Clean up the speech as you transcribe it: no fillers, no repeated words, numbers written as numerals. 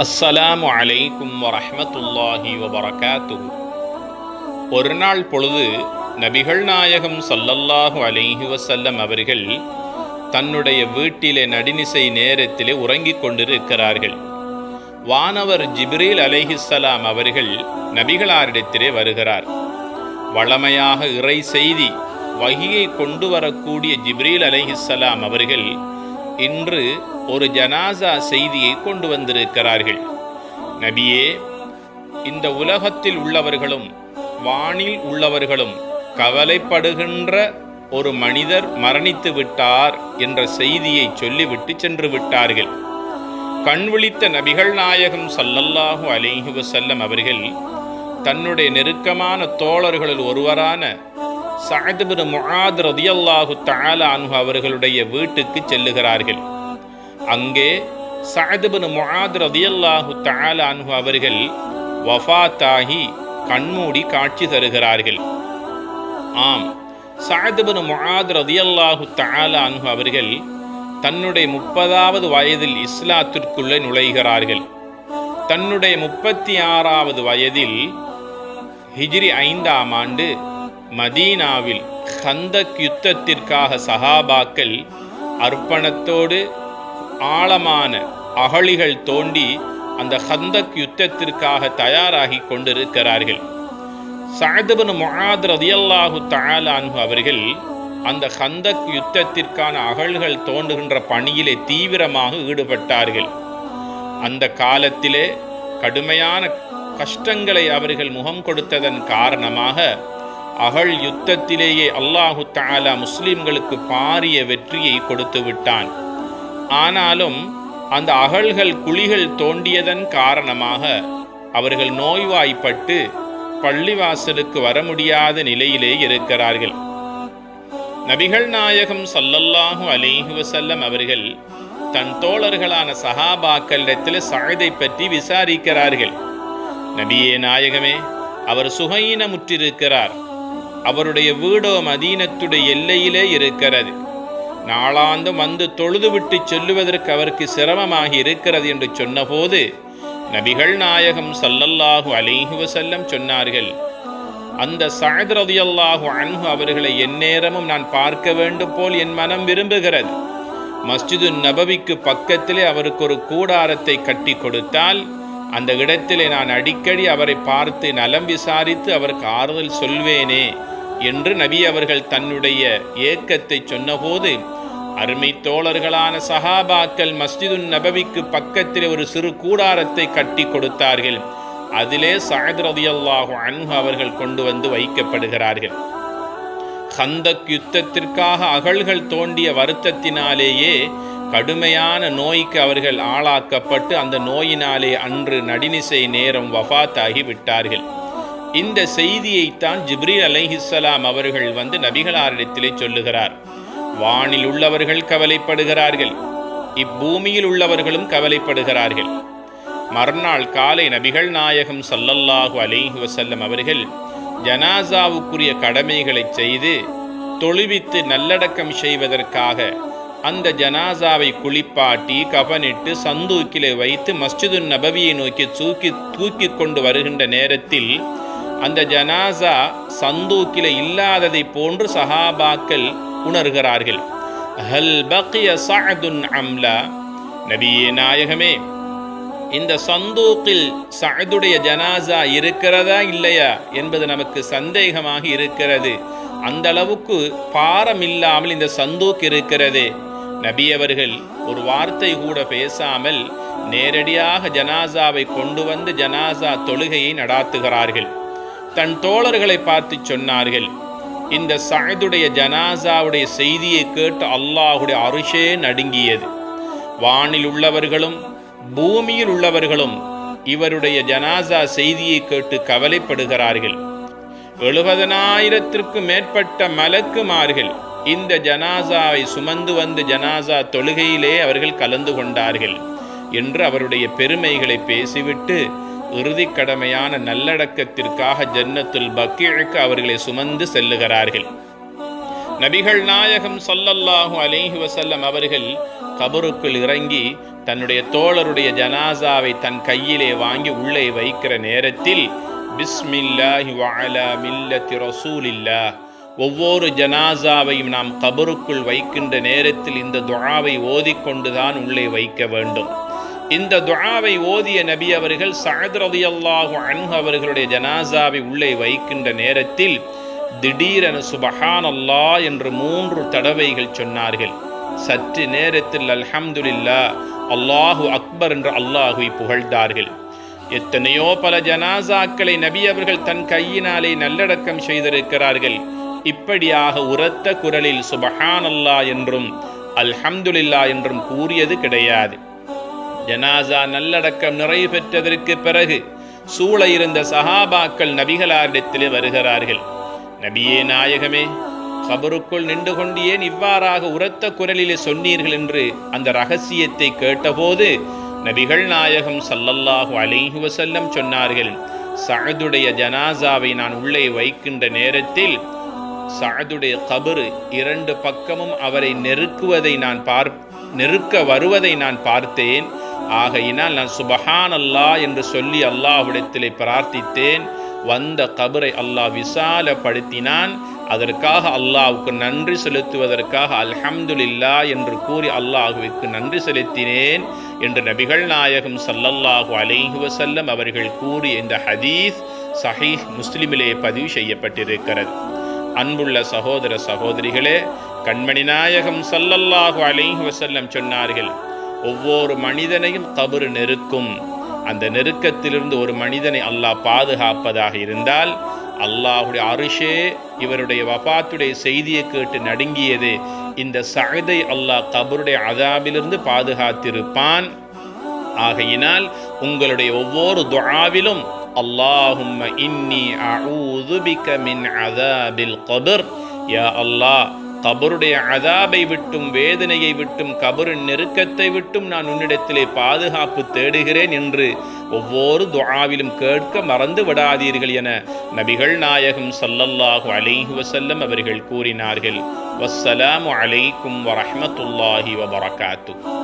அஸ்ஸலாமு அலைக்கும் வரஹ்மத்துல்லாஹி வபரகாத்துஹு. ஒரு நாள் பொழுது நபிகள் நாயகம் ஸல்லல்லாஹு அலைஹி வஸல்லம் அவர்கள் தன்னுடைய வீட்டிலே நடுநிசை நேரத்திலே உறங்கிக் கொண்டிருக்கிறார்கள். வானவர் ஜிப்ரீல் அலைஹிஸ்ஸலாம் அவர்கள் நபிகளாரிடத்திலே வருகிறார். வளமையாக இறை செய்தி வஹியை கொண்டு வரக்கூடிய ஜிப்ரீல் அலைஹிஸ்ஸலாம் அவர்கள் இன்று ஒரு ஜனாசா செய்தியை கொண்டு வந்திருக்கிறார்கள். நபியே, இந்த உலகத்தில் உள்ளவர்களும் வானில் உள்ளவர்களும் கவலைப்படுகின்ற ஒரு மனிதர் மரணித்து விட்டார் என்ற செய்தியை சொல்லிவிட்டு சென்று விட்டார்கள். கண்விழித்த நபிகள் நாயகம் ஸல்லல்லாஹு அலைஹி வஸல்லம் அவர்கள் தன்னுடைய நெருக்கமான தோழர்களில் ஒருவரான சஅத் இப்னு முஆத் ரலியல்லாஹு தஆலா அன்ஹு அவர்களுடைய வீட்டுக்கு செல்லுகிறார்கள். அங்கே சஅத் இப்னு முஆத் ரலியல்லாஹு தஆலா அன்ஹு அவர்கள் வஃபாத்தாகி கண்மூடி காட்சி தருகிறார்கள். ஆம், சஅத் இப்னு முஆத் ரலியல்லாஹு தஆலா அன்ஹு அவர்கள் தன்னுடைய 30வது வயதில் இஸ்லாத்திற்குள்ளே நுழைகிறார்கள். தன்னுடைய 36வது வயதில் ஹிஜ்ரி 5ஆம் ஆண்டு மதீனாவில் கந்தக் யுத்தத்திற்காக சஹாபாக்கள் அர்ப்பணத்தோடு ஆழமான அகழிகள் தோண்டி அந்த கந்தக் யுத்தத்திற்காக தயாராகி கொண்டிருக்கிறார்கள். சஅத் இப்னு முஆத் ரலியல்லாஹு தஆலா அன்ஹு அவர்கள் அந்த கந்தக் யுத்தத்திற்கான அகழ்கள் தோண்டுகின்ற பணியிலே தீவிரமாக ஈடுபட்டார்கள். அந்த காலத்திலே கடுமையான கஷ்டங்களை அவர்கள் முகம் கொடுத்ததன் காரணமாக அகழ் யுத்தத்திலேயே அல்லாஹு தஆலா முஸ்லிம்களுக்கு பாரிய வெற்றியை கொடுத்து விட்டான். ஆனாலும் அந்த அகழ்கள் குழிகள் தோண்டியதன் காரணமாக அவர்கள் நோய்வாய்ப்பட்டு பள்ளிவாசலுக்கு வர முடியாத நிலையிலே இருக்கிறார்கள். நபிகள் நாயகம் ஸல்லல்லாஹு அலைஹி வஸல்லம் அவர்கள் தன் தோழர்களான சஹாபாக்களிடத்தில் சஅதை பற்றி விசாரிக்கிறார்கள். நபியே நாயகமே, அவர் சுகையினமுற்றிருக்கிறார். அவருடைய வீடோ மதீனத்துடைய எல்லையிலே இருக்கிறது. நாளாந்தம் வந்து தொழுதுவிட்டு சொல்லுவதற்கு அவருக்கு சிரமமாகி இருக்கிறது என்று சொன்னபோது நபிகள் நாயகம் ஸல்லல்லாஹு அலைஹி வஸல்லம் சொன்னார்கள், அந்த சஅத் ரலியல்லாஹு அன்ஹு அவர்களை எந்நேரமும் நான் பார்க்க வேண்டும் போல் என் மனம் விரும்புகிறது. மஸ்ஜிது நபவிக்கு பக்கத்திலே அவருக்கு ஒரு கூடாரத்தை கட்டி கொடுத்தால் அந்த இடத்திலே நான் அடிக்கடி அவரை பார்த்து நலம் விசாரித்து அவருக்கு ஆறுதல் சொல்வேனே என்று நபி அவர்கள் தன்னுடைய ஏக்கத்தை சொன்னபோது அருமை தோழர்களான சஹாபாக்கள் மஸ்ஜிது நபவிக்கு பக்கத்தில் ஒரு சிறு கூடாரத்தை கட்டி கொடுத்தார்கள். அதிலே சஅத் ரலியல்லாஹு அன்ஹு அவர்கள் கொண்டு வந்து வைக்கப்படுகிறார்கள். கந்தக் யுத்தத்திற்காக அகழ்கள் தோண்டிய வருத்தத்தினாலேயே கடுமையான நோய்க்கு அவர்கள் ஆளாக்கப்பட்டு அந்த நோயினாலே அன்று நடுநிசை நேரம் வஃபாத்தாகி விட்டார்கள். இந்த செய்தியைத்தான் ஜிப்ரீல் அலைஹிஸ்ஸலாம் அவர்கள் வந்து நபிகளாரிடத்திலே சொல்லுகிறார். வானில் உள்ளவர்கள் கவலைப்படுகிறார்கள், இப்பூமியில் உள்ளவர்களும் கவலைப்படுகிறார்கள். மறுநாள் காலை நபிகள் நாயகம் ஸல்லல்லாஹு அலைஹி வஸல்லம் அவர்கள் ஜனாசாவுக்குரிய கடமைகளை செய்து தொழுவித்து நல்லடக்கம் செய்வதற்காக அந்த ஜனாசாவை குளிப்பாட்டி கஃனிட்டு சந்தூக்கிலே வைத்து மஸ்ஜிது நபவியை நோக்கி தூக்கி கொண்டு வருகின்ற நேரத்தில் அந்த ஜனாசா சந்தூக்கிலே இல்லாததை போன்று சஹாபாக்கள் உணர்கிறார்கள். ஹல் பக்கிய சஅதுன் அம்லா, நபியே நாயகமே, இந்த சந்தூக்கில் சஅதுடைய ஜனாசா இருக்கிறதா இல்லையா என்பது நமக்கு சந்தேகமாக இருக்கிறது. அந்த அளவுக்கு பாரம் இல்லாமல் இந்த சந்தூக் இருக்கிறதே. நபி அவர்கள் ஒரு வார்த்தை கூட பேசாமல் நேரடியாக ஜனாசாவை கொண்டு வந்து ஜனாசா தொழுகையை நடாத்துகிறார்கள். தன் தோழர்களை பார்த்து சொன்னார்கள், இந்த சஅதுடைய ஜனாசாவுடைய செய்தியை கேட்டு அல்லாஹுடைய அரிஷே நடுங்கியது. வானில் உள்ளவர்களும் பூமியில் உள்ளவர்களும் இவருடைய ஜனாசா செய்தியை கேட்டு கவலைப்படுகிறார்கள். 70,000த்திற்கும் மேற்பட்ட மலக்குமார்கள் இந்த ஜனாசாவை சுமந்து வந்து ஜனாசா தொழுகையிலே அவர்கள் கலந்து கொண்டார்கள் என்று அவருடைய பெருமைகளை பேசிவிட்டு இறுதி கடமையான நல்லடக்கத்திற்காக ஜன்னத்துல் பக்கீக்கு அவர்களை சுமந்து செல்லுகிறார்கள். நபிகள் நாயகம் ஸல்லல்லாஹு அலைஹி வஸல்லம் அவர்கள் கபருக்குள் இறங்கி தன்னுடைய தோழருடைய ஜனாசாவை தன் கையிலே வாங்கி உள்ளே வைக்கிற நேரத்தில் பிஸ்மில்லாஹி வஅலா மில்லத்தி ரசூலில்லாஹ், ஒவ்வொரு ஜனாசாவையும் நாம் கபருக்குள் வைக்கின்ற நேரத்தில் இந்த துஆவை ஓதிக்கொண்டுதான் உள்ளே வைக்க வேண்டும். இந்த துஆவை ஓதிய நபி அவர்கள் சஅத் ரலியல்லாஹு அன்ஹு அவர்களுடைய ஜனாசாவை உள்ளே வைக்கின்ற நேரத்தில் திடீரென சுபஹானல்லாஹ் என்று 3 தடவைகள் சொன்னார்கள். சற்று நேரத்தில் அல்ஹம்துலில்லாஹ், அல்லாஹு அக்பர் என்று அல்லாஹுவை புகழ்ந்தார்கள். எத்தனையோ பல ஜனாசாக்களை நபி அவர்கள் தன் கையினாலே நல்லடக்கம் செய்திருக்கிறார்கள். இப்படியாக உரத்த குரலில் சுபஹானல்லாஹ் என்றும் அல்ஹம்துலில்லாஹ் என்றும் கூறியது கிடையாது. ஜனாசா நல்லடக்கம் நிறைவு பெற்றதற்கு பிறகு சூழ இருந்த சஹாபாக்கள் நபிகளாரிடத்திலே வருகிறார்கள். நபியே நாயகமே, கபருக்குள் நின்று கொண்டு ஏன் இவ்வாறாக உரத்த குரலிலே சொன்னீர்கள் என்று அந்த ரகசியத்தை கேட்டபோது நபிகள் நாயகம் ஸல்லல்லாஹு அலைஹி வஸல்லம் சொன்னார்கள், சஅதுடைய ஜனாசாவை நான் உள்ளே வைக்கின்ற நேரத்தில் சஅதுடைய கபரு 2 பக்கமும் அவரை நெருக்க வருவதை நான் பார்த்தேன். ஆகையினால் நான் சுபஹானல்லாஹ் என்று சொல்லி அல்லாஹ்விடத்திலே பிரார்த்தித்தேன். வந்த கபரை அல்லாஹ் விசாலப்படுத்தினான். அதற்காக அல்லாஹ்வுக்கு நன்றி செலுத்துவதற்காக அல்ஹம்துலில்லாஹ் என்று கூறி அல்லாஹ்வுக்கு நன்றி செலுத்தினேன் என்று நபிகள் நாயகம் ஸல்லல்லாஹு அலைஹி வஸல்லம் அவர்கள் கூறிய இந்த ஹதீஸ் சஹீஹ் முஸ்லிமிலே பதிவு செய்யப்பட்டிருக்கிறது. அன்புள்ள சகோதர சகோதரிகளே, கண்மணி நாயகம் ஸல்லல்லாஹு அலைஹி வஸல்லம் சொன்னார்கள், ஒவ்வொரு மனிதனையும் கபரு நெருக்கும். அந்த நெருக்கத்திலிருந்து ஒரு மனிதனை அல்லாஹ் பாதுகாப்பதாக இருந்தால் அல்லாஹுடைய அரிஷே இவருடைய வஃபாத்துடைய செய்தியை கேட்டு நடுங்கியது. இந்த சஅதை அல்லாஹ் கபருடைய அதாபிலிருந்து பாதுகாத்திருப்பான். ஆகையினால் உங்களுடைய ஒவ்வொரு துஆவிலும் அல்லாஹும்ம இன்னி அஊது பிக மின் அஸாபில் கபர், யா அல்லாஹ் கபருடைய அதாபை விட்டும் வேதனையை விட்டும் கபரின் நெருக்கத்தை விட்டும் நான் உன்னிடத்திலே பாதுகாப்பு தேடுகிறேன் என்று ஒவ்வொரு துஆவிலும் கேட்க மறந்து விடாதீர்கள் என நபிகள் நாயகம் ஸல்லல்லாஹு அலைஹி வஸல்லம் அவர்கள் கூறினார்கள். வஸ்ஸலாமு அலைக்கும் வரஹ்மத்துல்லாஹி வபரகாத்துஹு.